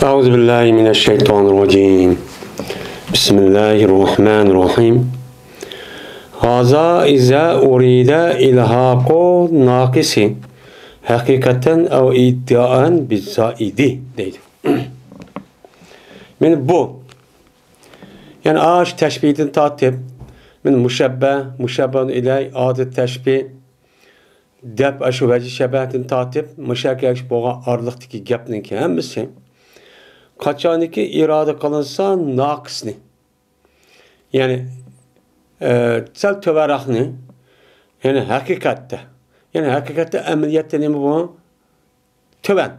أعوذ بالله من الشيطان الرجيم بسم الله الرحمن الرحيم هذا إذا أريد إلحاق ناقص حقيقة أو iddiaء بالزائد deydi. Yani bu. Yani ağaç teşbihini tatip. Yani müşebbehun ilay adet teşbih. Dep aşı veci şebehetini tatip. Müşekkek boğa arlıktaki gepninki hemmisi. Kaçaniki irade kalınsa nakısni. Yani sel töverakni. Yani hakikatte. Yani hakikatte emniyette ne bu? Töven.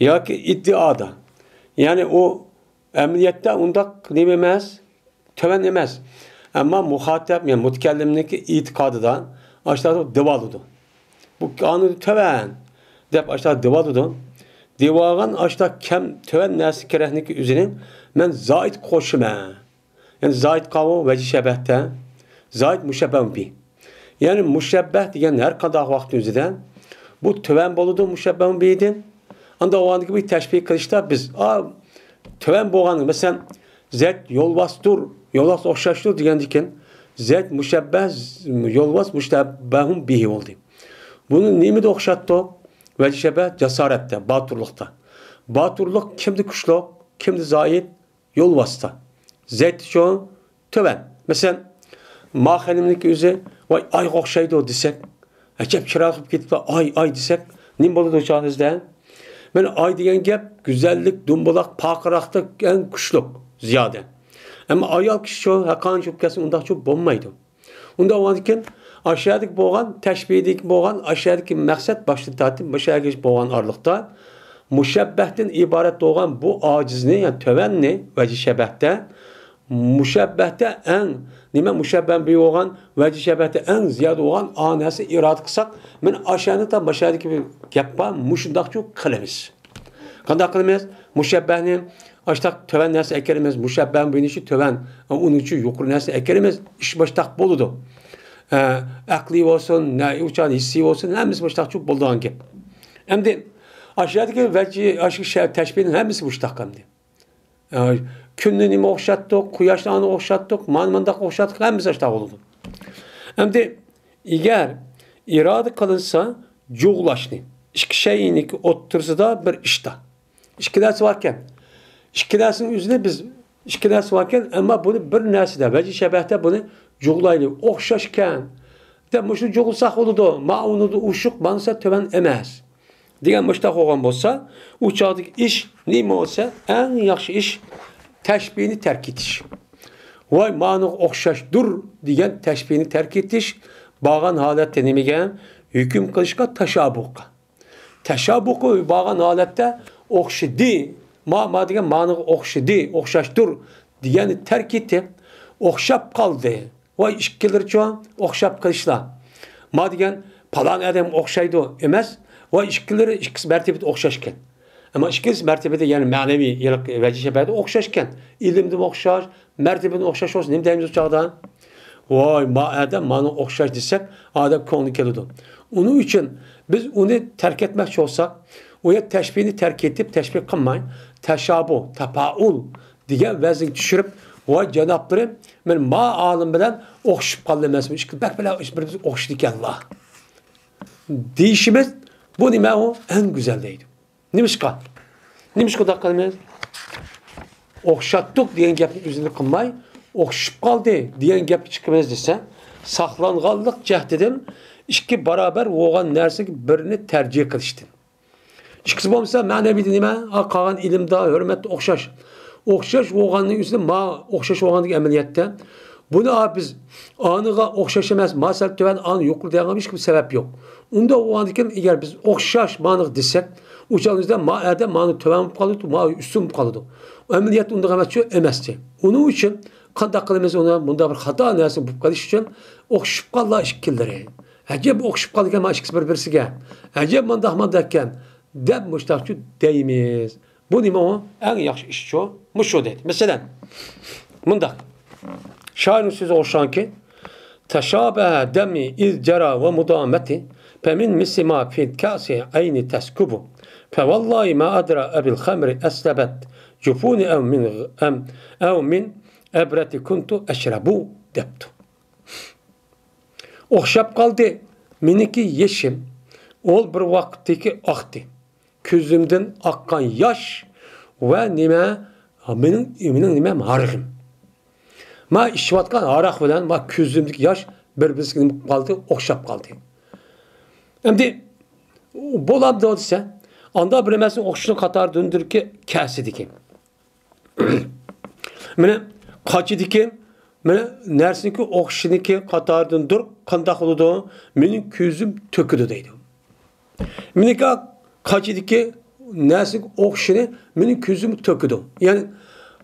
Ya ki iddiada. Yani o emniyette undak ne demez? Töven demez. Ama muhatap yani mutkellimdeki itikadıdan aşağıda devalıdı. Bu kanunu töven. Dep aşağıda devalıdı. Divagan aşağıda kem töven nesi kerehniki üzerine men zait koşma. Yani zait kavu veci şebehte. Zait müşebbeh bi. Yani müşebbeh diyen her kadar vakti üzerinde bu töven boludu müşebbeh biydin. Anda o andaki bir teşbih kılışta biz töven boğanı mesela zet yolvastur, yolvas okşaştır diyen diken zet müşebbeh yolvas müşebbehun bihi oldu. Bunu nimi de okşattı? Veci şebeh cesarette, baturlukta. Baturluk kimdi kuşluk, kimdi zayit? Yolvasta. Zet şu töven. Mesela mahalimdeki üzeri vay ay okşaydı o desek. Acep çırakıp gidip ay desek. Nim bolu da çağınızda. Ben ay diyen gep güzellik, dumbalak, pakırakta en kuşluk ziyade. Ama ayal kişi şu hakan çok kesin ondan çok bombaydı. Onda o anken aşağıdaki boğan, teşbihdeki boğan, aşağıdaki maksat başlı tatim, aşağıdaki boğan arlıkta müşebbehten ibaret doğan bu acizni yani tövenni veci şebehte müşebbehte en nime müşebbeh bir olan veci şebehte en ziyade olan anası irad kısak men aşağıda da aşağıdaki bir yapma muşundakçı kılımız. Kandak kılımız müşebbehni aşağıda töven nesi ekerimiz müşebbehn binişi töven onun için yukarı nesi ekerimiz iş baştak boludu. Akli olsun, ne uçan hissi olsun hepsi baştak çok bolduğun gibi. Hem de aşağıdaki veci aşık teşbihin hepsi baştak hem de. Künnünü okşattık, kuyaşlarını okşattık, manmandak okşattık, hepsi baştak oldu. Hem de eğer irade kalınsa cuğlaşını, iki şeyini ki otursa da bir işte. İşkilası varken, işkilasının üzerine biz işkilası varken ama bunu bir neside, veci şebehte bunu cuğlaylı, okşaşken de şu cuğulsak oldu, ma'unudu uşuk, mansa töven emez. Diyen müştak olan olsa, uçaktaki iş neymi olsa en yaxşı iş teşbihini terk etiş. Vay ma'nı okşaş dur diyen teşbihini terk etiş, bağın halette nemigen hüküm kılışka teşabuka. Teşabuku bağın halette okşidi, ma diyen ma'nı okşidi, okşaş dur diyeni terk etti, okşap kaldı. Vay işkileri çoğun okşap kılışla. Ma diyen palan adam okşaydı emez. Vay işkileri ikisi mertebede okşaşken. Ama ikisi mertebede yani manevi veci şebehde okşaşken. İlimde okşaş, mertebede okşaş olsun. Ne diyeyim çağdan? Vay adam ma'nı okşaş desek adam konu kelidu. Onun için biz onu terk etmek olsak oya teşbihini terk edip teşbih kılmayın. Teşabu, tepaul diye vezin düşürüp vay cenapları ben ma alım bilen okşup kaldı mesela. Bak böyle biz okşadık Allah. Değişimiz bu nime o en güzeldeydi. Nimişka. Nimişka da kalmaz. Okşattık diyen gepin üzerinde kılmay. Okşup kaldı diyen gep çıkmaz dese saklanğanlık cehdedin iki beraber oğan nerse birini tercih kılıştın. İkisi olmasa manevi nime kalan ilimde hürmet okşaş. Okşaş oğanın üstünde ma okşaş oğanlık ameliyette. Bunu biz anıga okşaşamaz. Masal töven anı yoklu diyen hiçbir sebep yok. Onda o andaki eğer biz okşaş manık desek uçağımızda ma manı töven kalırdı, ma üstün kalırdı. Ameliyat onda kamatçı emezdi. Onun için kandak kılımız ona bunda bir hata neyse bu kadış için okşup kaldı işkilleri. Acaba okşup kaldı ama işkisi birbirisi gel. Acaba mandakken deb müştakçı deyimiz. Bu nime o en yaxşı iş o. Muşo dedi. Mesela mundak. Şairin sözü oluşan ki teşabehe demi iz cera ve mudameti Femin misima fil kâsi ayni teskubu. Fevallahi ma adra ebil hamri eslebet. Cufuni ev min ebreti kuntu eşrebu deptu. Oxşap kaldı. Miniki yeşim. Ol bir vaktiki aktı. Küzümden akkan yaş ve nime benim nimem hargım. Ma işvatkan arak bilen ma küzümdeki yaş birbirine kaldı, oxşap kaldı. Şimdi bolam da ise anda bilemesin oxşunu katar döndür ki kəsidi ki. Mene kaçıdı ki mene nersin ki oxşunu ki katar döndür kandak oludu. Benim küzüm töküdü deydi. Mene kaçıdı ki nersin ki oxşunu benim küzüm töküdü. Yani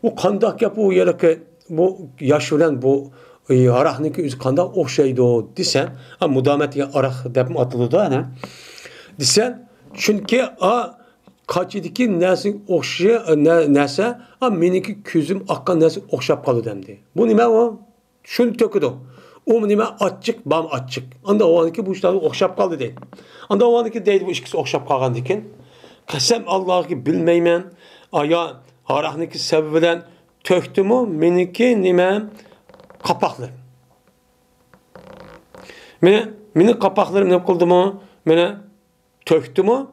bu kandak yapı o yere ki bu yaş olan bu araqniki üzü kandak oxşaydı o desen, mudamet araq depim atıldı da desen, çünkü kaçıdaki nesin oxşay nese, meniki küzüm akkan nesin oxşap kalı demdi. Bu nime o? Şunu töküdü. O nime açık, bam açık. Anda o anki bu işleri oxşap kaldı değil. Anda o anki değil bu işkisi oxşap kalgan dikin. Kasem Allah'ı ki bilmeymen, aya araqniki sebebilen töktü mü, meniki nime kapaklarım. Meni kapaklarım ne kıldı mı? Mene töktü mü?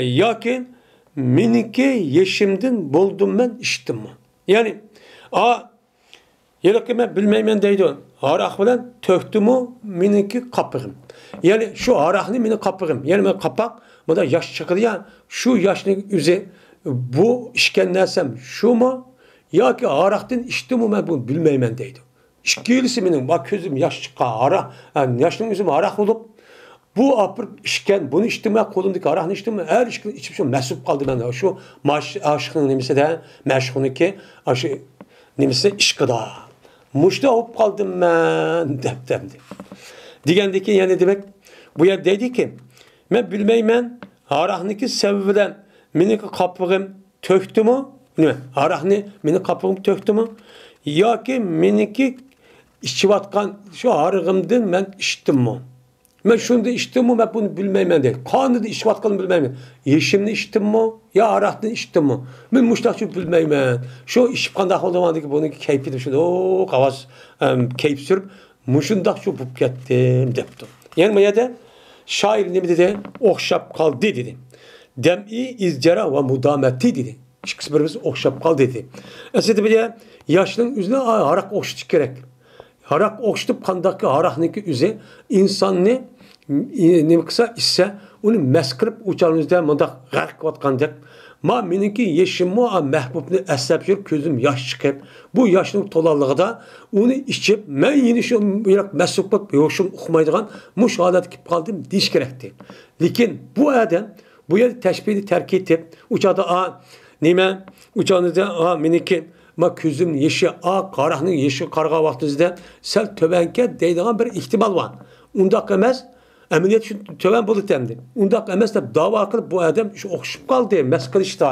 Yakin meniki yeşimden buldum ben içtim mi? Yani yelaki ben bilmeymen deydi. Arak bilen töktü mü? Meniki kapağım. Yani şu arakını meni kapağım. Yani ben kapak, bu da yaş çıkıyor ya. Şu yaşın üzeri bu işkenlersem şu mu? Ya ki araktan içtim mi ben bunu bilmeymen deydi. İşkilisi benim bak gözüm yaş çıkar ara. Yani yaşın üzüm arak olup bu apır işken bunu içtim ya kolumdaki arakını içtim mi? Her içip şu mesup kaldı bende. Şu aşkının nemisi de meşgunu ki aşı nemisi işkıda. Muşta hop kaldım ben demdi. Digendeki yani demek bu yer dedi ki ben bilmeymen arakniki sebebilen meniki kapığım töktü mü? Ne? Araqni meni kapığım töktü mü? Ya ki meniki içivatkan şu arığımdan ben içtim mi? Ben şunu da içtim mi? Ben bunu bilmeymen değil. Kanı da içivatkanı bilmeymen. Yeşimni içtim mi? Ya araqni içtim mi? Ben muştakçı bilmeymen. Şu içip kandak olduğum ki bunun keyfi düşündü. O kavaz keyif sürüp muşundak şu bup gettim deptim. Yani bu yerde şair ne dedi? Oxşap kaldı dedi. Dem'i izcara ve mudameti dedi. İkisi birbirimiz oxşap kal dedi. Esede bile yaşlının üzerine harak oxşutuk gerek. Harak oxşutup kandaki harakniki üze insan ne kısa ise onu meskırıp uçarınızda mındak gərq vatkandak. Ma meniki yeşimmi mehbubni eslepşir közüm yaş çıkıp bu yaşlının tolallığı da onu içip men yeni şu mesuklup yoşum okumaydıgan muş halat kip kaldım diş gerekti. Lakin bu adam bu yer teşbihini terk edip uçada nime uçağınızda meniki ma küzüm yeşi karahının yeşi karga vaktinizde sel töbenke deydiğin bir ihtimal var. Undak emez emniyet için töben bulu temdi. Undak emez de dava kılıp bu adam şu okşup kaldı. Meskil işte.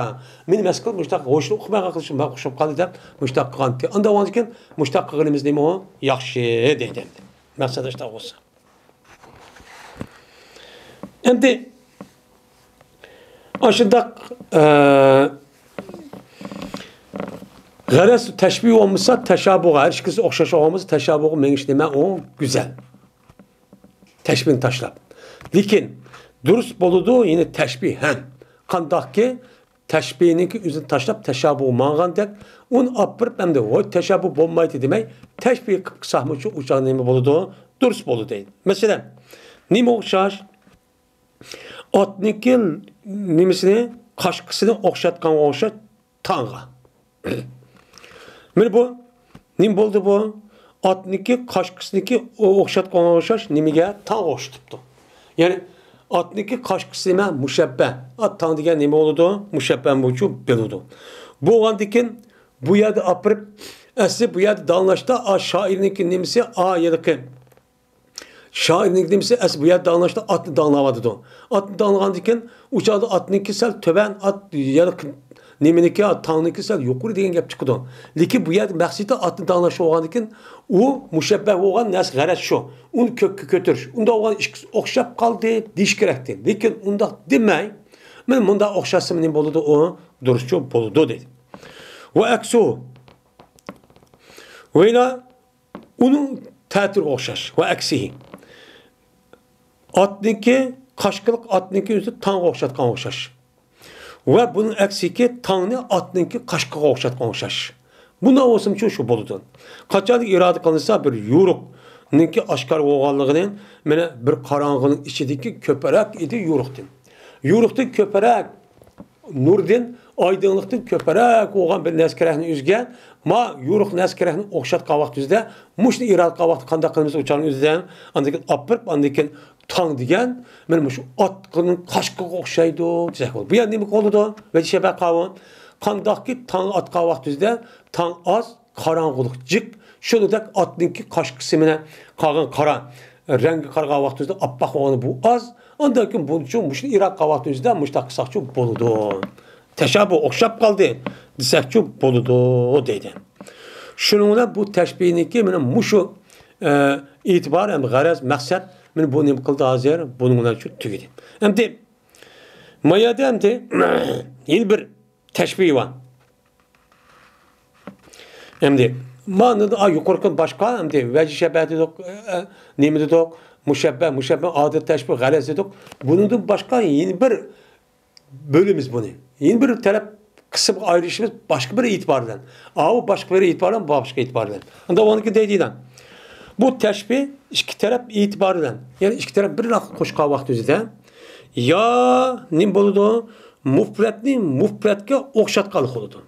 Meni meskil müştak hoşlu okumaya kalkışım. Ben okşup kaldı da müştak kanti. Anda o anken müştak kılımız neymi o? Yakşı deydi. Mesela işte olsa. Şimdi aşırdak gares teşbih olmuşsa teşabuğa, her şeykisi okşaşı olmuşsa teşabuğu menişleme o güzel. Teşbihini taşlap. Lakin dürüst boludu yine teşbihen. Kandaki teşbihininki üzerine taşlap teşabuğu mağandak. Un apırıp hem de o teşabuğ bulmaydı demek. Teşbih kısahmıcı uçağın nemi boludu. Dürüst bolu değil. Mesela nemi okşaş? Atniki nemisini kaşkısını okşatkan okşat tanga. Mene bu nim boldu bu? Atniki kaşkısniki okşatkan okşaş nimiga tang okşatıptı. Yani atniki kaşkısnime müşebbe. At tang degen nimi oldu? Müşebben buçu beludu. Bu oğandikin bu yerde apırıp esli bu yerde dalınlaşta şairinki nimisi yedeki şairin demesi es bu yer dağınlaştı atlı dağınavadı da. Atlı dağınavadıkken uçağda atın kisel töben at yarık nemeniki tağniki sal yuqori degan gap chiqdi. Lekin bu yerda maqsadi atni tanlash bo'lgandan u mushabbah bo'lgan narsa g'araz shu. Uni ko'kka ko'tarish. Unda bo'lgan ikki o'xshab qoldi deyish kerakdi. Lekin unda demay, men bunda o'xshasa nima bo'ladi u durustchi bo'ladi dedi. Va aksu Veyna onun ta'tir o'xshash va aksihi. Atniki qashqiliq atniki o'zi tangga o'xshatgan o'xshash. Va buning aksiki tangni atniki qashqiga o'xshatgan o'xshash. Bunda o'simcha shu bo'ladi. Qachon iroda qilinsa bir yo'ruqniki oshkor bo'lganligini mana bir qorong'ining ichidagi ko'parak edi yo'ruqdan. Yo'ruqda ko'parak nurdan aydınlıqdan köpərək olğan bir nəskərəkni üzgən, ma yoruq nəskərəkni oxşatqan vaxt üzdə, muşni iradqan vaxt qanda qılımız uçanın üzdən, andakin apırp, andakin tang digən, mən muşu atqının qaşqıqa oxşaydı, dizək oldu. Bu yan demək oldu, və şəbə qavun, qandaq ki, tang atqan vaxt üzdə, tang az, qaranqılıq cik, şöldək atnınki qaşqısı mənə qağın qara, rəngi qarqan vaxt üzdə, appaq oğanı bu az, andakin bunun üçün muşni iradqan vaxt üzdə, muştaq qısaqçı boludu. Təşabü oxşab qaldı, desəkçü boludu, o deydi. Şununla bu təşbihini mənim muşu itibar, qərəz, məqsəd, mən bunu qıldı hazır, bununla üçün tügüdü. Əmdi, mayada əmdi, yeni bir təşbih var. Əmdi, manada yuqorqun başqa, əmdi, vəci şəbəh dedik, nemi dedik, müşəbbə, adı təşbih, qərəz dedik. Bunun başqa yeni bir bölümümüz bunu. Yeni bir talep kısım ayrışımız başka bir itibardan. O başka bir itibardan, bu başka itibardan. Anda onunki dediğinden. Bu teşbih iki taraf itibardan. Yani iki taraf bir koşka vakti üzere. Ya ne boludu? Mufretni mufretke okşatkalık oldu.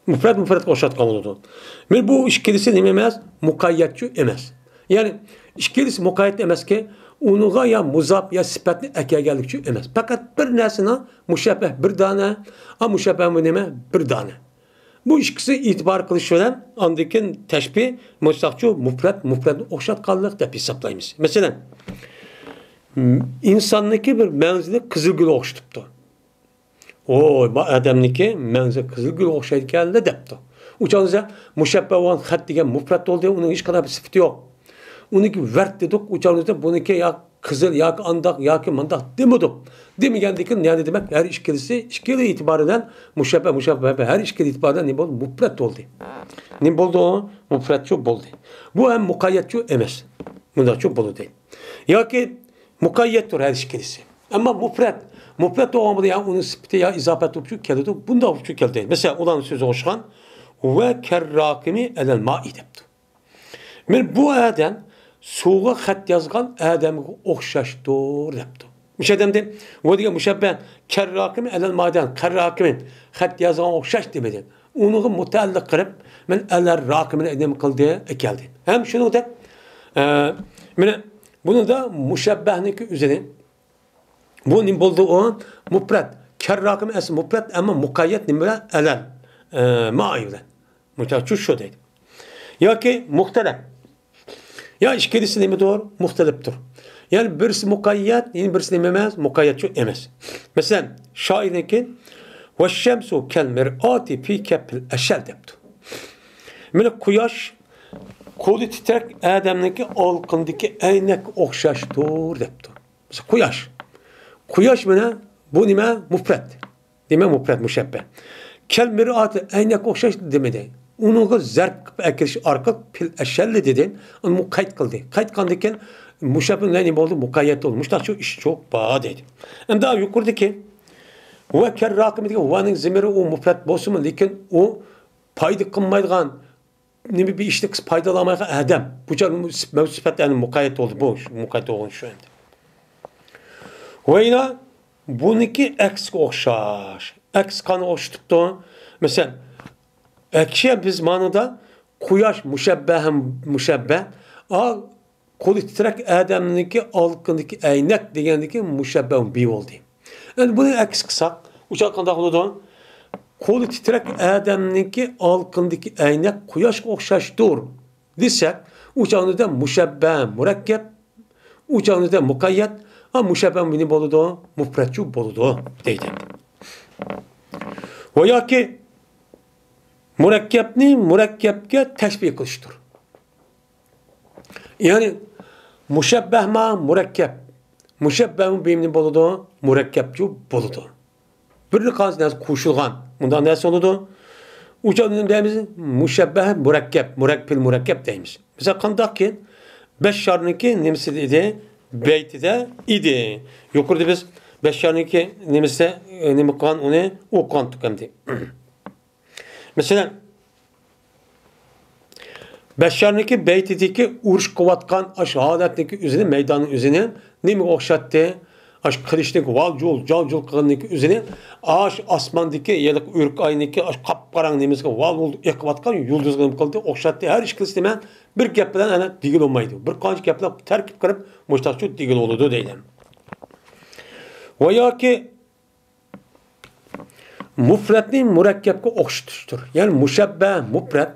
Mufretke okşatkalık oldu. Men bu işkilisi ne emez? Mukayyetçi emez. Yani işkilisi mukayyet emez ki Unuğa ya muzab ya sifətni əkəgəlikçi emas. Fakat bir nəsinə müşəbbeh bir dana, a müşəbbeh neme bir dana. Bu ikisi itibar qilish bilan andikin təşbih mustaqçu mufrat oxşatqanlıq deb hesablaymiz. Məsələn, insanniki bir mənzili qızılgül oxşatıbdı. Bu adamniki mənzili qızılgül oxşaydigan debdi. Uçanıza müşəbbeh olan xat degan mufrat oldu, onun heç qanday bir sifəti yox. Onunki vert dedik, uçağımızda bununki ya kızıl, ya andak, ya ki mandak demedik. Demeyendikin yani demek her işkili itibarından müşebbeh, her işkili itibarından ne oldu? Mufret oldu. Ne oldu o? Mufretçi oldu. Bu hem mukayyetçi emez. Bunda çok oldu değil. Ya ki mukayyettir her işkilisi. Ama mufret olmadı ya onun sıfıtı ya izafet uçuk keldi. Bunda uçuk keldi. Mesela olan sözü hoşkan ve kerrakimi elel ma'i depti. Bu adam suğa xat yazgan adamga o'xshashdir debdi. O'sha odamda u degan mushabbah karrakimi alal madan karrakimi xat yazgan o'xshash demadi. Uni mutaalliq qilib men alal rakimini nima qildi ekeldi. Ham shuningdek mana buni da mushabbahniki o'zini bu nima bo'ldi o mufrat karrakim as mufrat ammo muqayyat nima bilan alal ma'i bilan. Mutachu shu deydi. Yoki muxtalaf Ya işkelisi nemi doğru? Muhteliftir. Yani birisi mukayyet, yine birisi nemi emez? Mukayyetçi emez. Mesela şairinki وَالشَّمْسُ كَالْمِرْآتِ فِي كَبِّ الْاَشَّلْ depti. Yani kuyaş kolu titrek Adem'deki alkındaki eynek okşaştır depti. Mesela kuyaş. Kuyaş mı bu nime? Mufret. Nime mufret, müşebbeh. Kel-mir'atı eynek okşaş demedi. Onun zerb ekiliş arka pil eşelli dedin, onu kayıt kıldı. Kayıt kaldıyken müşebbin ne oldu? Mukayyet olmuş. Daha çok iş çok bağ dedi. Hem daha yukarıdaki ve kerrakım dedi. O'nun zemiri o mufret bolsun mu? Lekin o paydı kılmaydıgan ne bir işte paydalamaydıgan adam. Bu mevsifet yani mukayyet oldu. Bu mukayyet oldu şu anda. Ve yine bununki eksik okşar. Eksik kanı okşatıptı. Mesela ekşiye biz manada kuyaş müşebbeh al kolu titrek adamınki alkındaki eynek degendeki müşebbeh bir oldu. Yani bunu eksiksak uçak kanda oldu. Kolu titrek adamınki alkındaki eynek kuyaş okşaştır desek uçağınızda müşebbeh mürekkep uçağınızda mukayyet ama müşebbeh bini boludu mufretçu boludu deydi. ve ya ki murakkabni murakkabga tashbih qilishdir. Yani mushabbah ma murakkab. Mushabbah beyni bo'ladi, murakkabchi bo'ladi. Bir qancha narsa qo'shilgan. Bundan narsa bo'ladi. Uçağın deyimiz mushabbah murakkab, murakkab deyimiz. Mesela qandaqki Beşşar'nınki nemisi idi, beytide idi. Yukarıda biz Beşşar'nınki nemisi nemi qan onu oqan tukamdi. Mesela Beşşar'nınki beytideki uruş qıvatqan şahadatniki üzini, meydanın üzini nemi oqşatdı? Aş qilishlik valjul, jalcul qilniki üzini aş asmandaki yelik ürk ayniki aş qapqarang nemizga valjul eqvatqan yulduz qilib qildi, oqşatdı. Her iş qilishdi men bir gap bilan ana digil olmaydi. Bir qancha gaplar tarkib qilib mushtaqchu digil oladi deylar. Va yoki mufratni murakkabga o'xshatishdir. Ya'ni mushabbah mufrat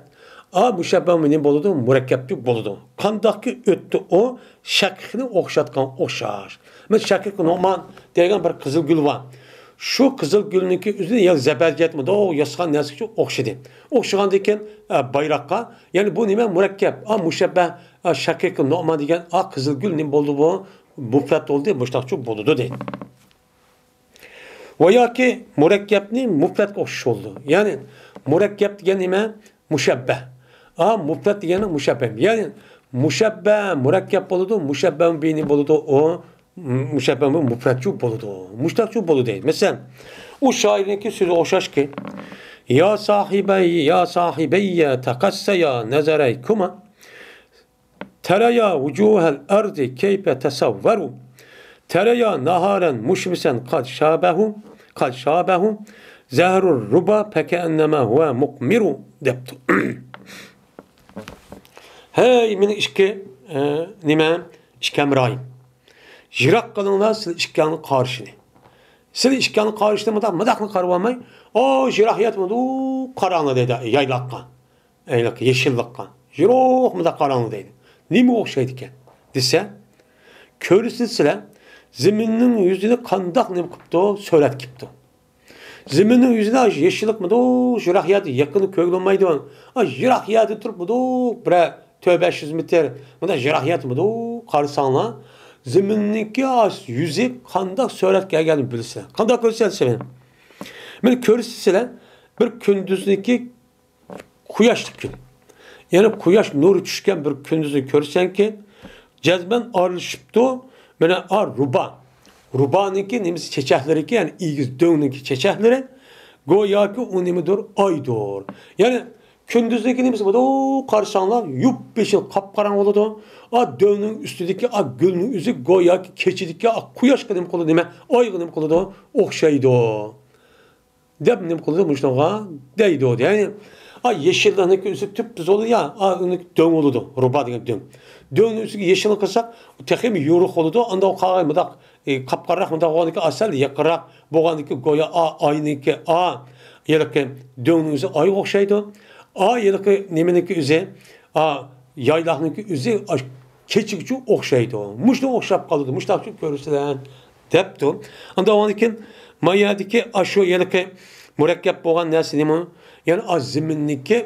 mushabbah nima bo'ladi? Murakkabchi bo'ladi. Qandaqki o'tdi o shakni o'xshatgan o'xshash. Men shakik normal degan bir qizil gul bor. Shu qizil gulniki o'zini ya zabarjatmi, yasgan narsaga o'xshadi. O'xshagandan keyin bayroqqa, ya'ni bu nima murakkab, mushabbah shakik normal degan qizil gul nima bo'ldi bu? Mufrat bo'ldi, mushtaqchi bo'ladi deydi. Va yoki murakkabni mufratga o'xshash oldu. Ya'ni murakkab degan nima? Mushabbah. Mufrat degani mushabbah. Ya'ni mushabbah murakkab bo'ladi, mushabbah beyni bo'ladi, o mushabbah mufratchi bo'ladi. Mushtaqchi bo'ladi deydi. Masalan, u shoirniki so'zi o'xshash ki ya sahibeyya taqassaya nazaraykuma taraya vujuhal ardi kayfa tasavvaru taraya naharan mushmisan qad shabahu zahrur ruba fekennema huve muqmiru debtu. Hey meni ishki nima ishkamroyim. Jiroq qilinglar siz ishkanni qarshini. Siz ishkanni qarshini madaqni qarab olmay, jiroqyatmidi, qarangli dedi, yayloqqa. Ayliq yeshilliqqa. Jiroq madaq qarangli dedi. Nima o'xshaydi ekan? Desa, ko'rsizlar ziminning yuzini qandoq nima qilibdi, surat qilibdi. Ziminning yuzida yeşillikmidi, jiroqyat yaqini ko'gilmaydi. Jiroqyatda turibdi, bir 500 metr. Bunda jiroqyatmidi, qarasanglar ziminniki yüzü qandoq suratga kelganini bilsa. Qandoq ko'rsatsa men. Men ko'rsizlar bir kunduzniki quyoshlik kun. Ya'ni quyosh nuri tushgan bir kunduzni ko'rsanki, jazman arilishibdi. Mana ruba. Rubaniki nimasi chechaklariki, ya'ni igiz do'niki chechakları go'yoki u nimadir? Oydir. Ya'ni kunduzniki nimasi bu? Qarasanglar yup-yeshil qop-qorong bo'ladi. Dövünün üstündeki gülünün yüzü go'yoki keçidiki quyoshga nima qiladi, nima oyga nima qiladi, o'xshaydi. Deb nima qiladi mushnaga deydi. Ya'ni yeşillikniki yüzü tüp-tüz olur ya, uniki döng bo'ladi, ruba degan döng. Döngning üstüge yeşillik qilsak, texim yo'ruq bo'ladi. Unda o qag'ay mudaq qapqarroq mudaq bo'lganiki asal yaqinroq bo'lganiki go'yo oyniki yeliki döngning yüzü oy o'xshaydi. Yeliki nimaniki yüzü yayloqniki yüzü keçikçi o'xshaydi. Mushda o'xshab qoladi. Mushtaqchi ko'rishlar debdi. Unda oniki mayadiki shu yeliki murakkab bo'lgan narsa nima? Ya'ni ziminniki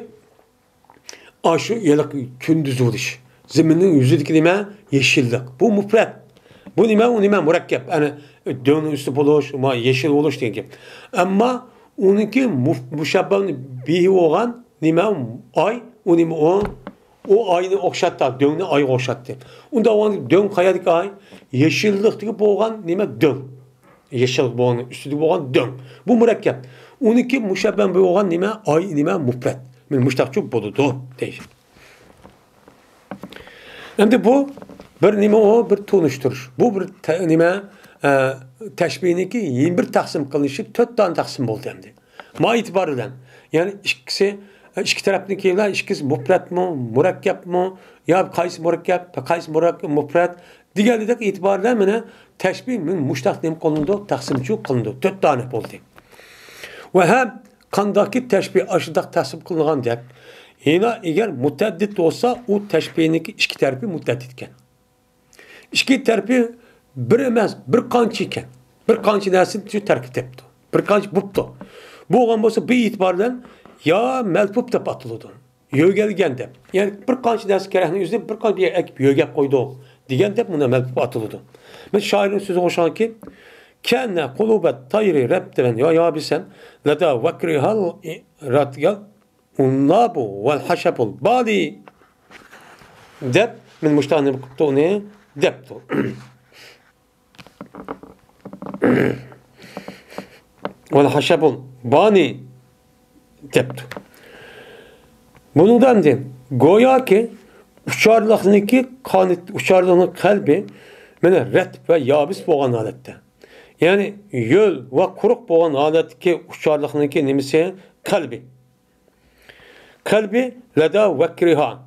shu yeliki kunduz bo'lish. Ziminning yuzidagi nima? Yeşillik. Bu mufrat. Bu nima? U nima? Murakkab. Ana do'ngning üstü bo'lish, yeşil bo'lish degan. Ammo uniki mushabbahni bihi bo'lgan nima? Oy, u nima o ayni o'xshatdi, döngni oyga o'xshatdi. Unda döng qayerdagi oy? Yeşillikdagi bo'lgan nima? Döng. Yeşil bo'lgan, ustida bo'lgan döng. Bu murakkab. Uniki mushabbah bo'lgan nima? Oy nima? Mufrat. Men mushtaqchi bo'ladi deydi. Endi bu bir nima o? Bir tunushtirish. Bu bir nima? Tashbihniki bir taqsim qilinishi 4 ta taqsim bo'ldi endi. Ma itibar bilan. Ya'ni ikki tarafnikilar ikkisi mufratmi, murakkabmi, yo qaysi murakkab, qaysi mufrat deganidek e'tiborlar mana tashbih mushtaq nim qilindi, taqsimchi qilindi. 4 dona bo'ldi. Va ham qandaki tashbih ashidaq taqsim qilingan deb. Yana agar mutaddid bo'lsa, u tashbihniki ikki tarafi mutaddid ekan. Ikki tarafi bir emas, bir qancha ekan. Bir qancha narsani shu tarkib tepdi. Bir qancha bo'pti. Bu olan bolsa bir itibardan ya melpup dep atıldı. Yögelgen dep. Yani bir qancha ders kerakni yüzde bir qancha bir ekip yögep koydu. Digen dep buna melpup atıldı. Men şairin sözü oşan ki kenne kulubet tayri repten ya bilsem lada vakrihal ratyal unnabu vel haşabul bali dep min muştahını buktu ne deptu. Vel haşabul bani deptu. Bundan de goya ki uçarlığının kalbi mene ret ve yabis boğan halette. Yani yöl ve kuruk boğan haletki uçarlığındaki nimisi kalbi. Kalbi leda vekriha.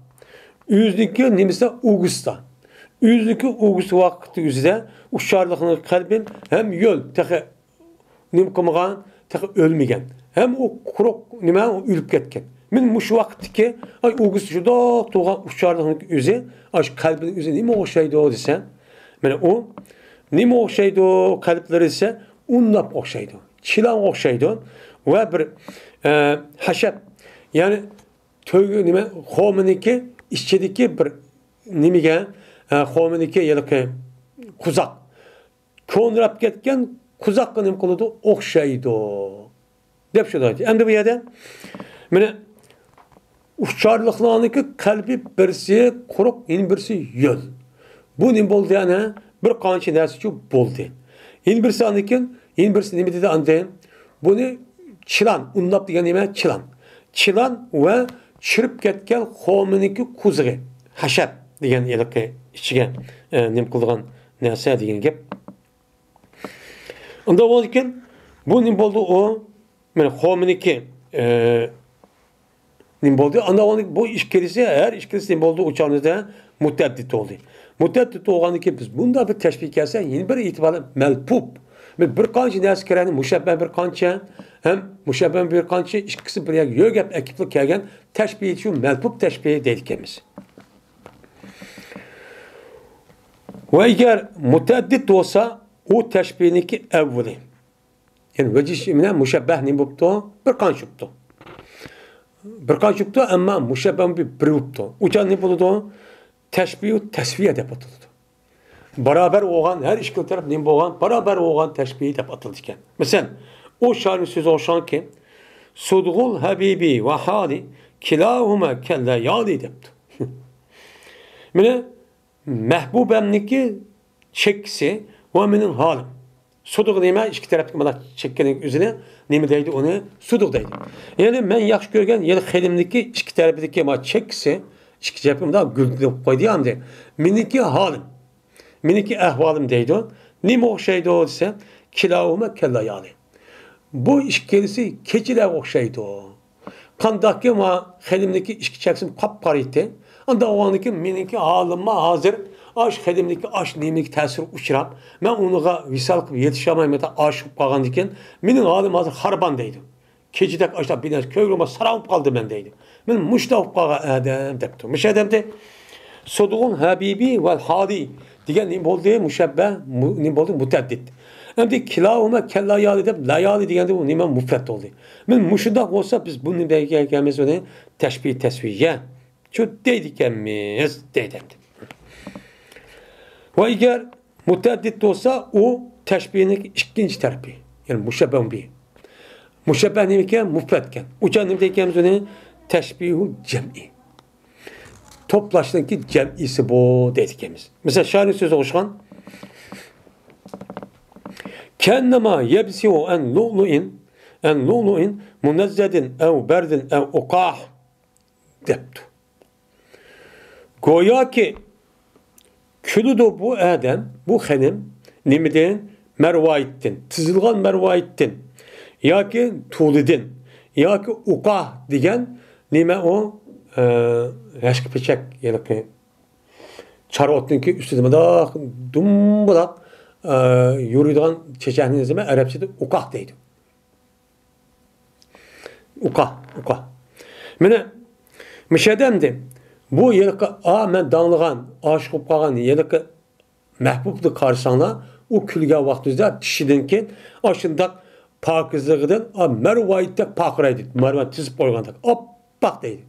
Yüzdeki nimisi ugusta. Yüzdeki ugustu vakti yüzde uçarlığının kalbin hem yöl tehe nimkamagan tehe ölmegen. Hem o kuruk nime ülüp ketken. Min muş vaktiki ay ugus şuda toğan uçarlığının yüzü aş kalbinin yüzü nime o şeydi o desen. Yani o nime o şeydi o kalpleri ise unnap o şeydi. Çilan o şeydi. Ve bir haşep yani tövgü nime homeniki işçedeki bir nimige homeniki yelke kuzak. Konrap ketken kuzak nim koludu o şeydi. Dep şu da. Hem de bu yerde mene uçarlıklarındaki kalbi birisi kuruk, yeni birisi yöl. Bu ne oldu yani? Bir kançı dersi şu oldu. Yeni birisi anlayken, yeni birisi ne dedi anlayın? Bunu çılan, unlap diye neme çılan. Çılan ve çırp ketken homeniki kuzuğu. Haşep diyen yelke içige nem kılgan neyse diyen gep. Onda olurken bu ne oldu o? Yani homeniki nimboldu. Anda bu işkelisi her işkelisi nimboldu uçağınızda müteddit oldu. Müteddit olganı ki biz bunda bir teşbih gelse yeni bir itibarla melpup. Bir kançı ders kereni müşebbeh bir kançı hem müşebbeh bir kançı işkisi bir yögep ekiplik kelgen teşbih şu melpup teşbih dedikimiz. Ve eğer müteddit olsa o teşbihniki evveli. Yani veciş imine müşebbeh nimbuptu bir kançuptu. Bir kançuptu ama müşebbeh bir biruptu. Uçan ne buldu? Teşbih-u tesviye dep atıldı. Beraber oğan her işkil taraf ne boğan beraber oğan teşbihi dep atılırken. Mesela o şairin sözü olşan ki Sudgul habibi ve hali kilahuma kelle yali deptu. Mene mehbubemniki çeksi ve menin halim. Suduk deme iki tarafı bana çekkenin üzerine nemi deydi onu suduk deydi. Yani ben yaxşı görgen yel xelimdeki iki tarafındaki ma çeksi iki cebim daha güldürüp koydu anda. Meniki halim. Meniki ehvalim deydi o. Nemi okşaydı o ise kilahuma kella yani. Bu işkelisi keçile okşaydı o. Kandaki ma xelimdeki iki çeksim kapkarıydı. Anda o andaki meniki halıma hazır. Aş xedimdeki aş nemlik tesir uçurap, ben onuğa visal qilib yetişemeyim da aşıp qalgan diken, mening halim hazır harban deydi. Keçidek aşta bir köylüme saralып qaldı men deydi. Men muştaq qalgan adam depti. Muş adamda Sudgun habibi vel hadi degan ne bo'ldi? Mushabbah, ne bo'ldi? Mutaddid. Endi kilahuma kellayali deb layali deganda bu nima mufrat bo'ldi. Men mushundaq bo'lsa biz bu nimaga ekanmiz uni tashbih tasviya. Shu deydikanmiz deydi. Ve eğer mutaddit olsa o teşbihinin ikinci tarafi. Yani muşebbeh bir. Muşebbeh neyken? Mufretken. Uçan nemdeyken onu teşbihu cem'i. Toplaştığındaki cem'isi bu dedikimiz. Mesela şairin sözü oluşan Kennema yebsiu en lu'lu'in munezzedin ev berdin ev ukah deptu. Goya ki külüdü bu adam, bu xenim, nimiden mervayettin, tızılgan mervayettin, ya ki tuğlidin, ya ki ukah degen, nime o, yaşkı peçek, yani ki, çarotun ki üstüde da dumbulak, yürüdüğün çeçeğinin izleme, Arapçada ukah deydi. Ukah. Mene, müşedemdi, bu yelki men danlıgan, aşık olup kalgan yelki mehbublu karşısına o külge vaxtınızda kişidinki aşında pokizligidan marvoyitda paqiraydi. Marvat tizib qo'yganda oppoq deydi.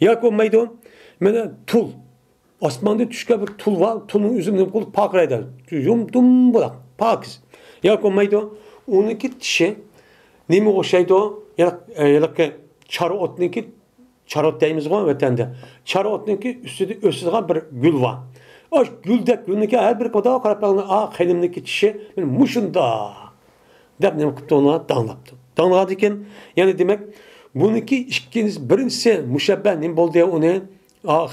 Yoki bo'lmaydi, mana tul. Osmonda tushgan bir tul bor, tulning o'zi nima qilib paqiraydi. Yum-dum bo'ladi, pokiz. Yoki bo'lmaydi, uniki tishi nima o'xshaydi? Yoki charotniki charot deymiz-ku vatanda. Charotniki ustida o'sadigan bir gul bor. O güldek gülniki her bir kadar qarab xelimniki tishi mushunda deb nima qilibdi uni danlabdi. Danladi ekan, ya'ni demak, buniki ikkinchisi birinchisi mushabbah nima bo'ldi uni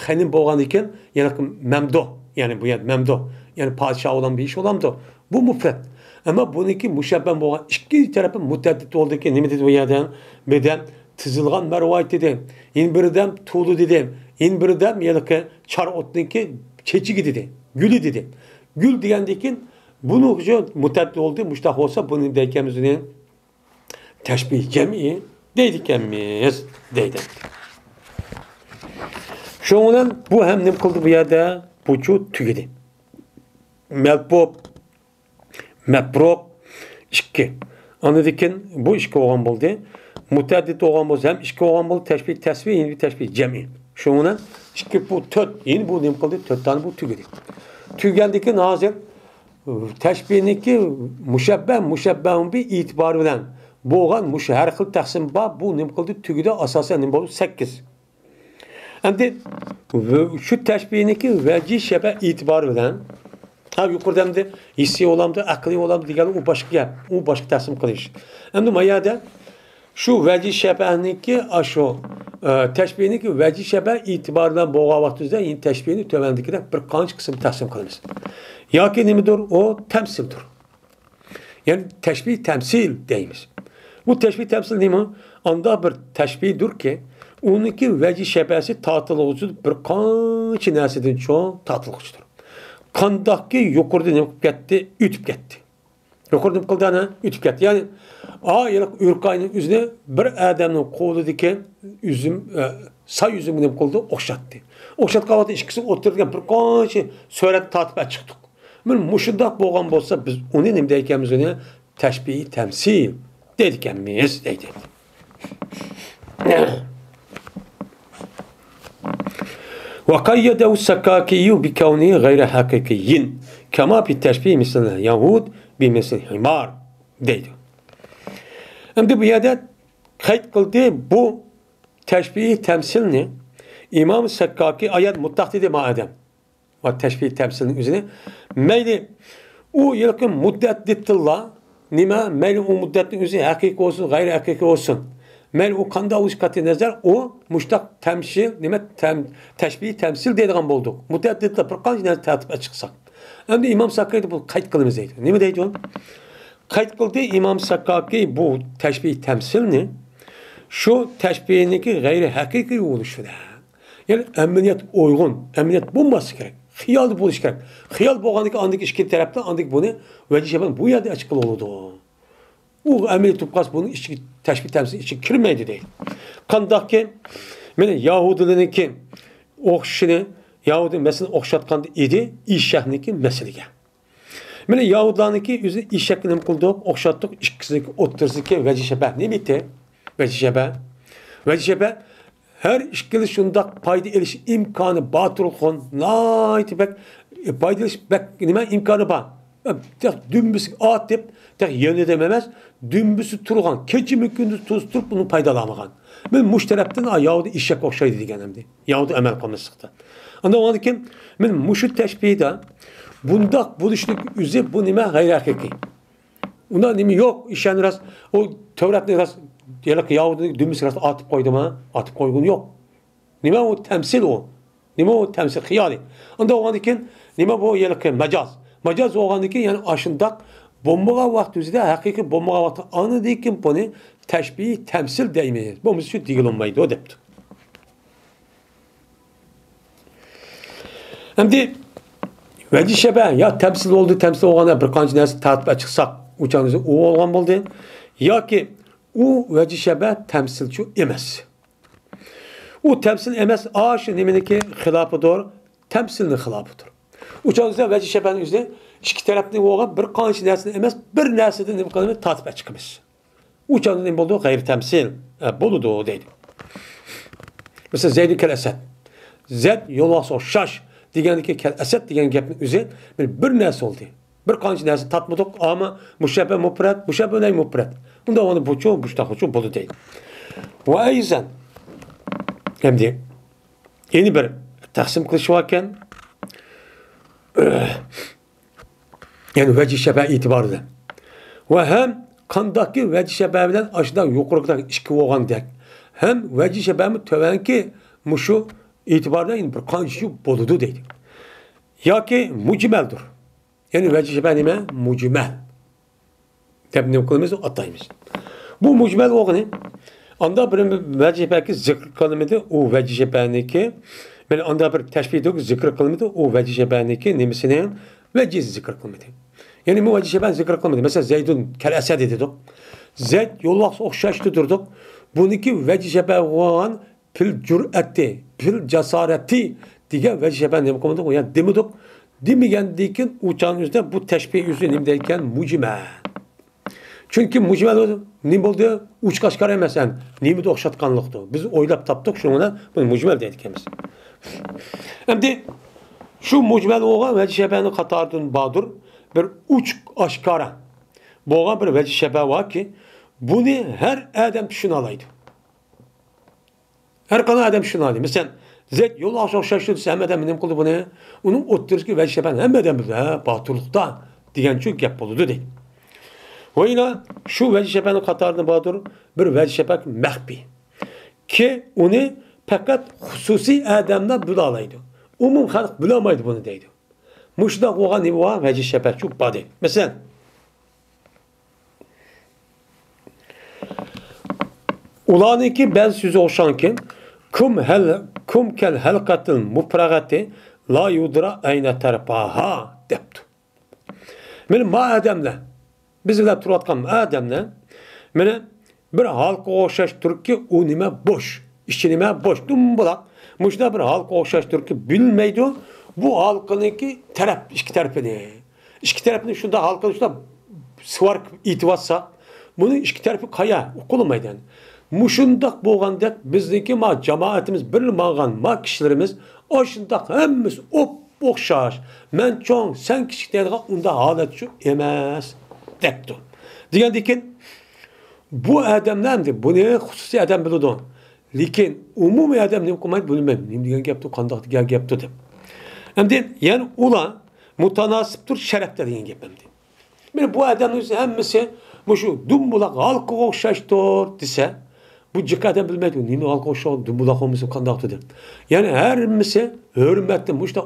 xelim bo'lgan ekan, ya'ni mamdo, ya'ni bu yer mamdo, ya'ni podshoh olan bir ish olamdi. Bu mufrat. Ama buniki mushabbah bo'lgan ikkinchi tarafi mutaddid bo'ldi ekan, nima dedi bu yerdan? Birdan tizilgan marvoyat dedi. Yin birdan tuğlu dedi. Yin birdan ya'ni charotniki keçigi dedi. Gülü dedi. Gül degandekin bunu uchun mutaddid oldu. Mushtaq olsa bunun deykemizin teşbih cem'i deydi ekanmiz deydi. Şoňdan bu hem nim qildi bu yerda buçu tugidi. Melpop meprok 2. Anadikin bu 2 olgan boldy. Mutaddid olgan bolsa hem 2 olgan boldy. Teşbih tasvir ýeni teşbih cem'i. Şoňdan 2 bu 4 ýeni bu nim qildi 4 tane bu tugidi. Tügendekin hazır teşbihniki muşabbahın bir itibarı bilen boğan her xil taqsim ba bu nim qildi tugida asosan nim bo'ldi 8. Endi şu teşbihniki vecih şebeh itibarı bilen ha yuqorida endi hissi olamdı, aqliy olamdı degan u boshqa gap, u boshqa taqsim qilish. Endi mayada şu vecih şebehniki aşo teşbihniki vecih şebeh itibarından boğan vaqtida yin teşbihini tövendikine bir qancha qism taqsim qilamiz. Yoki nimadir o temsildir. Yani teşbih temsil deymiz. Bu teşbih temsil nima? Anda bir teşbihdir ki onunki vecih şebesi tatılıqçıdır. Bir qancha narsadan çoğ tatılıqçıdır. Qandaqki yuqorida nima qilib ketdi? Ütüp ketdi. Yuqorida nima qildi ana? Ütüp ketdi. Yani ürkayning üzüne bir adamning qo'lidagi üzüm say üzümü nima qildi? O'xshatdi. O'xshatgan vaqtda ikkisi o'tirgan bir qancha surat tatib chiqdik. Men mushundaq bo'lgan bo'lsa biz uni nima deykanmiz uni teşbih temsil deykanmiz deydi. وقيده السكاكي بكونه غير حقيقي كما في التشبيه مثل اليهود بمثل حمار deydi. Şimdi bu yerde kayıt kıldığı bu teşbih temsilini İmam Sekkaki ayet mutlak dedi madem. O teşbih temsilinin üzerine meyli o yakın muddettitullah nime meyli o muddetin üzerine hakiki olsun gayri hakiki olsun. Meyli o kanda oluş katı nazar o muştak temsil nime teşbih temsil dediğim bulduk. Muddettitullah bir kanç nezar tertip açıksak. Şimdi İmam Sekkaki bu kayıt kılımız deydi. Nime deydi onu? Kayıt kıldığı İmam Sekkaki bu teşbih temsilini şu teşbihiniki gayri hakiki oluşudur. Yani emniyet uygun, emniyet bulması gerek. Hiyal buluş gerek. Hiyal boğandaki andaki iki tarafta andık bunu vecih şebeh bu yerde açıklı oldu. Bu emniyet tupkas bunun içi teşbih temsil içi kirmeydi değil. Kandaki Yahudininki okşini Yahudi mesela okşatkandı idi İşşahniki meselege. Mene Yahudilarniki yüzü işşekini kıldık, okşattık, işkisindeki otursiki vecih şebeh ne bitti? Vecih şebeh. Vecih şebeh her işkili şundak payda eriş imkanı batıl kon, nayt bek payda eriş bek nime imkanı ba. Tek dümbüsü at dep, tek yönetememez, dümbüsü turgan, keçi mükündüz tutup bunu paydalamagan. Men müşterepten Yahudi işşek okşaydı degenemdi. Yahudi emel konusunda. Anda o ki men muşu teşbihde bundak buluşluk üzü bu nime gayri hakiki. Bunda nime yok. İşen rast o Tevrat'ın rast diyelim ki Yahudi dümüs rast atıp koydum ha. Atıp koygun yok. Nime o temsil o. Nime o temsil hiyali. Anda o ki nime bu diyelim ki mecaz. Mecaz o ki yani aşındak bombağa vakti üzerinde hakiki bombağa vakti anı değil ki bunu teşbih temsil deymeyiz. Bu müzik değil olmaydı o depti. Şimdi vecih şebeh ya temsil oldu, temsil olğanda bir qancha narsa tatib chiqsak, uçanızı o olgan bo'ldi, yoki u vecih şebeh temsilchi emas. U temsil emas, aşı nimeniki xilafıdır, temsilni xilafıdır. Uçanızda vecih şebehning o'zida ikki tarafning bo'lgan bir qancha narsa emas, bir narsadan nima qilamiz tatib chiqamiz. Uçanın ne buldu? Gayri temsil. Buludu deydi. Mesela Zeyd-i kel Esed. Zeyd yolvaqsa şaş degandiki kel Esed degan gapning o'zi bir narsa oldu. Bir qancha narsa tatmadık ama mushabba mufrat, mushabba bilan mufrat. Unda onu buçu, buçta bulu deydi. Ve ayzen endi yeni bir taqsim qilishayotgan yani vecih şəbə itibarlı. Ve hem kandaki vecih şəbə bilen aşıdan yukarıda işki olgandek. Hem vecih şəbəmi tövenki muşu itibarda yine bir kanşı boludu deydi. Ya ki mucimeldir. Yani vecih şəbə nime? Mucimel. Tebni kılımızı atayımız. Bu mucimel oğunu anda bir vecih şəbəki zikr kılımıdı o vecih şəbəniki ben anda bir teşbih ediyor zikr kılımıdı o vecih şəbəniki nimisinin vecih zikr kılımıdı. Yani bu vecih şəbən zikr kılımıdı. Mesela Zeydun kel Esed dedik. Zeyd yolvaqsa okşaştı durduk. Buniki vecih şəbə olan pil cüretti, pil cesaretti diye vecih şəbən nemi kılımıdı. Yani demedik. Demigendikin uçağın yüzünde bu teşbih yüzü nimdeyken mucimel. Çünkü mucimel ne oldu? Uç kaşkar emesen. Nimi de okşatkanlıktı. Biz oylap taptık şuna bunu mucimel dedik hemiz. Hem de şu mucimel oğa vecih şəbəni katardın badur bir uç aşkara. Boğa bir vecih şəbə var ki bunu her adam şunu alaydı. Her kanı adam şunu alaydı. Mesela Zeyd yol aşağı şaşırdı. Sen adam benim kıldı bunu. Onun oturur ki vecih şəbən hem adam bildi. Batırlıkta diyen çok gap buludu değil. Ve yine şu vecih şəbəni katardın badur bir vecih şəbək mehbi. Ki onu fakat hususi adamlar bilalaydı. Umum halk bilamaydı bunu deydi. Muşda oğan ne var? Vecih şəbək çok badı. Mesela ulaniki ben sözü olşan ki kum kel halqatil mupragati la yudra ayna tarpaha depti. Benim ma adamla bizler turayotgan adamla meni bir halqa o'xshash turki u nima bo'sh, ichi nima bo'sh, dumbulaq. Mushda bir halqa o'xshash turki bilmaydi. Bu halqiniki taraf, ikki tarafini. İki tarafini shunda halqini shunda svark itvassa, bunun ikki tarafi qaya, uqulmaydi. Muşundaq bo'lgandek bizniki ma cemaatimiz bilmagan ma kişilerimiz oşundaq hemmimiz o'xshash. Men cho'ng, sen kichik deydigan unda holat shu emas debdi. Degandikin bu adamlardi, buni xususiy adam biladi. Lekin umumiy adam nima qilmaydi bilmaydi. Nima degan gapdi, qandoq degan gapdi deb. Endi yani ular mutanasibdir sharafda degan gap endi. Mana bu adamning hammasi shu dumbulaq halqa o'xshashdir desa bu jiq adam bilmaydi. Nima halqa o'xshash, dumbulaq olmasa qandoqdir deb. Yani hammasi hurmatli mushta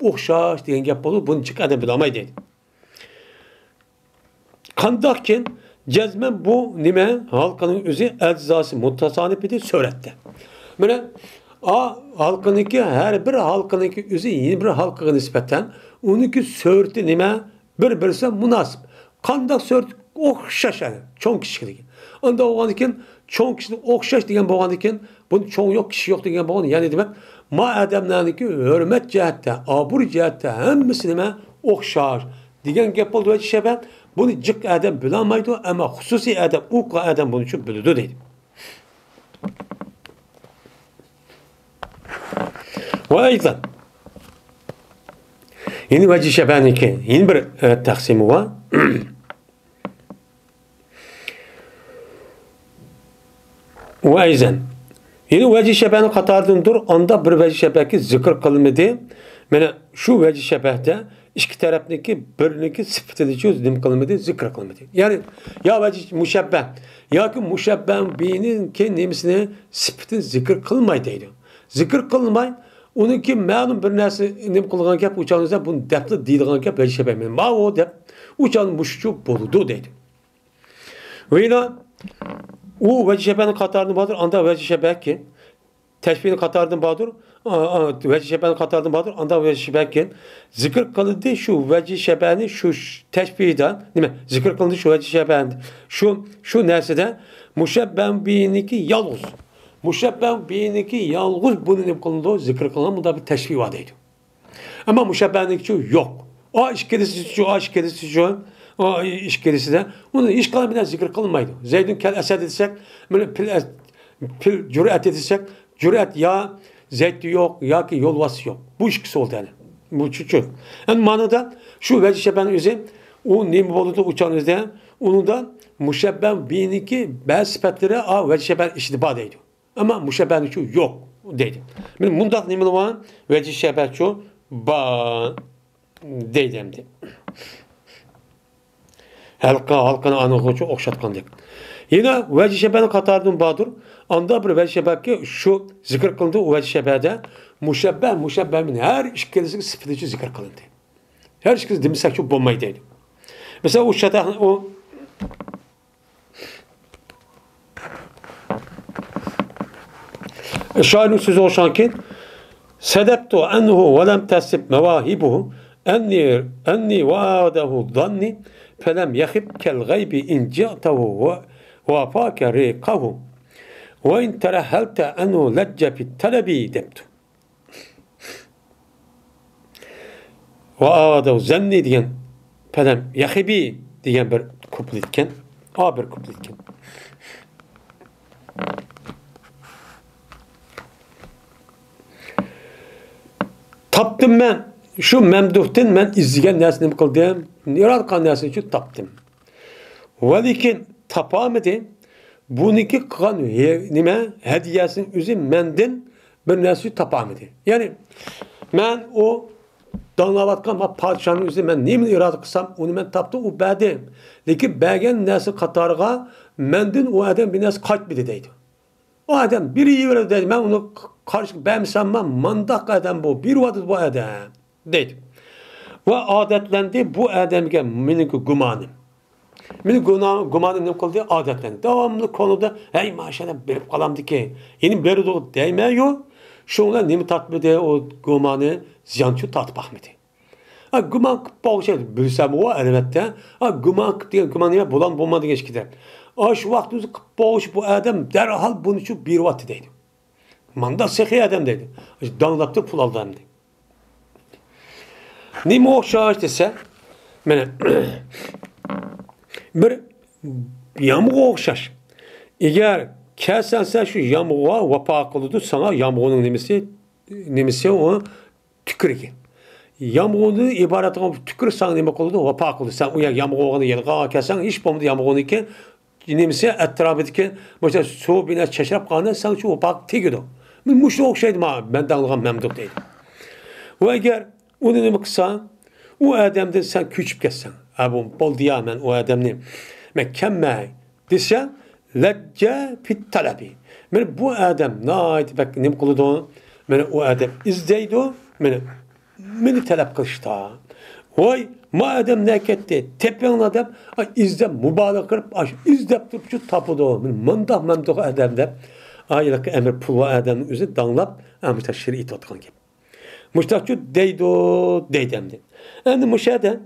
o'xshash degan gap bo'ladi. Buni jiq adam bilmaydi deydi. Qandoqkin cezmen bu nime halkının özü eczası mutasanip idi surette. Böyle halkınınki her bir halkınınki özü yeni bir halkına nispeten onunki sörtü nime birbirine münasip. Qandaq sört okşaşan çoğun kişilik. Onda oğandikin çoğun kişilik okşaş degen boğandikin bunun çoğun yok kişi yok degen boğan yani demek ma adamlarınki hürmet cihette, abur cihette hemmisi nime okşar degen gap oldu ve şeben bunu cık adam bilamaydı ama hususi adam, uqa adam bunun için bildi deydi. Ve aydan yeni vecih şəbəniki yeni bir təqsimi var. Ve aydan yeni vecih şəbəni qatardındır, onda bir vecih şəbəki zikr qılınmadı. Mana şu vecih şəbəhdə İki tarafındaki biriniki sıfatı çöz nim kılınmadı, zikr kılınmadı. Yani ya vecih muşabbeh, ya ki muşabbeh beynin kendisine sıfatı zikr kılmaydıydı. Zikr kılmay, onun ki malum bir nerse nim kılgan gap uçağınızda bunu depli deydiğin gap vecih şebeh. Ma o dep uçağın muşçu boludu deydi. Ve yine o vecih şebeh'in katarını vardır, anda vecih şebeh ki teşbihini katardım badur, vecih şəbəni katardım badur, anda vecih şəbəkin zikr kılındı şu vecih şəbəni şu teşbihden, değil mi? Zikr kılındı şu vecih şəbəni şu nərsədə muşəbbən beyiniki yalğız. Muşəbbən beyiniki yalğız bunu ne kılındı? Zikr kılınan bunda bir teşbih vadeydi. Ama muşəbbəniki yok. O işkedisi şu, o işkilisinde onu iş kalan zikir kılmaydı. Zeydün kel esed etsek, pil cüret etsek, cüret ya Zeyd yok ya ki yolvası yok. Bu işkisi oldu yani. Bu çocuk. Yani manada şu vecişeben üzeri o nemi boluda uçağınızda onu da müşebben biniki bazı sıfatları a vecişeben iştiba deydi. Ama müşebben şu yok deydi. Benim mundak nemi olan vecişeben şu ba deydimdi. Halkana anıqlıcı oxşatqandık. Yine vecişeben qatardan badır. Anda bir vecişebeki şu zikr kılındı o vecişebede müşebbemin her işkelisi sıfırlıcı zikr kılındı. Her işkelisi demişsek şu bombaydı. Mesela o şatah o şairin sözü olşan ki sedebtu enhu ve lem tesib mevahibuhu enni vaadahu zanni felem yahib kel gaybi in ci'tahu ve vafake riqahu ve in terehelte enhu lecce fit telebi debtu. Vaadahu zanni diyen felem yahibi diyen bir kupletken bir kupletken. Taptım ben. Şu memduhten ben izleyen nesini kıldım. Yaratkan nesini şu taptım. Velikin tapamadı. Buniki kan nime hediyesinin üzü mendin bir nesini tapamadı. Yani ben o danavatkan ama padişahın üzü ben nemin irad kısam onu ben taptım o bedi. Lekin belgen nesi katarga mendin o adam bir nesi kaçmadı deydi. O adam biri iyi verir dedi. Ben onu karşı ben sanmam mandak adam bu. Bir vadır bu adam dedi. Ve adetlendi bu adamge miniki gumanım. Mini gumanım ne kıldı? Adetlendi. Devamlı konuda hey maşallah berip kalamdı ki. Yeni beri doğru değmiyor. Şunla nemi tatmadı o gumanı ziyançı tatbakmadı. Guman kıppa şey bilsem o elbette. Guman diye gumanıya bulan bulmadı geç gider. Şu vaktimizi kıppa bu adam derhal bunu şu bir vattı deydi. Manda sehi adam dedi. Danlattı pul aldı hem de. Nemi okşaş dese bir yamuğa okşaş. Eğer kelsen şu yamuğa vapa kılıdı sana yamuğunun nemisi o tükürüki. Yamuğunu ibaret olan tükür sana nemi kılıdı vapa kılıdı. Sen uya yamuğunu yelga kelsen hiç bomdu yamuğunu ki nemisi etrafındaki mesela su bine çeşrep kanı sen şu vapa tegiyordu. Muşlu okşaydım ha ben dağılgan memduk değilim. Ve eğer onu nemi kısa o adamdan sen küçüp geçsen. Abim bol diyamen o adamını mekemme dese lecce fit talebi. Men bu adam nait bak nem kılıdı men o adam izdeydi meni talep kılıştı. Vay ma adam ne ketti tepen adam izde mübarek kırıp izdep tutup şu tapudu men mandak adamda aylık emir pul adamın üzü danlap amta şeriat atkan gibi. Müştakçı deydemdi. Yani müşahede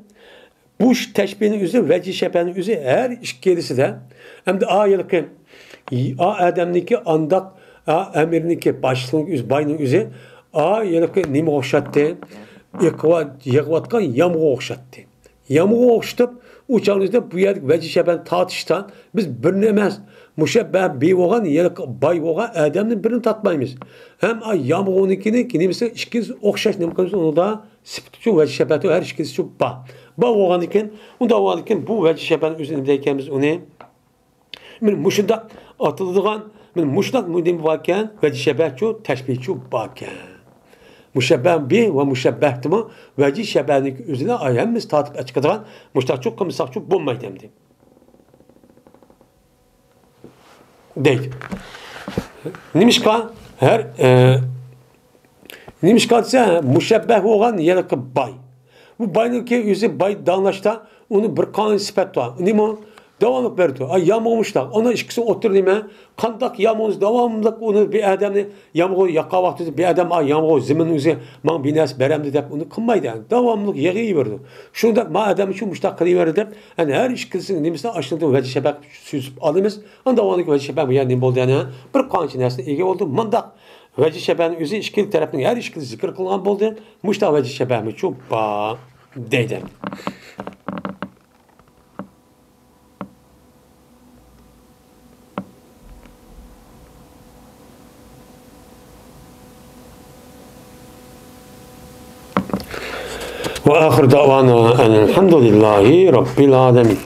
bu teşbihinin üzü vecişebenin üzü her işkelisi de hem de aylık adamniki andak emirniki başlığın üzü bayının üzü aylık nimi okşattı yıkvatkan yamuğu okşattı. Yamuğu okşatıp uçağınızda bu yerdik vecişeben tartıştan biz birnemez müşebbeh bey olan yılık bay olan adamın birini tatmayımız. Hem yamuğunikini kimisi işkisi okşaş nemkası onu da sıptıcı vecişebeti her işkisi şu ba olan iken onda olan iken bu vecişeben üzerindeyken biz onu müşeddak atıldığın müşeddak müdem varken vecişebetçu teşbihçu bakken. Müşebbeh bi ve müşebbehtima vecişebenik üzerine ayağımız tatip açıkladıran müştakçu kımsakçu bulmayı demdi. Değil. Nimişka her nimişka ise müşebbeh olan yeraki bay. Bu baydaki yüzü bay danlaşta onu bir kanun sifat var. Nimo devamlık verdi. Yamuğmuşlar. Ona işkisi otur nime. Kandak yamuğuz devamlık onu bir adamı yamuğu yaka vakti bir adam yamuğu zemin yüzü man binas beremdi deyip onu kılmaydı. Yani. Devamlık yeği verdi. Şunda ma adam için müştakkali verdi deyip yani her işkisinin nimesine açıldığı vecişebek süzüp alımız. Onda devamlık vecişebek bu yani oldu yani. Bir kanun için aslında iyi oldu. Mandak vecişebenin yüzü işkili tarafının her işkili zikir kılınan oldu. Müştak vecişebek mi çok deydim. Ve ahir davana elhamdülillahi rabbil alemin.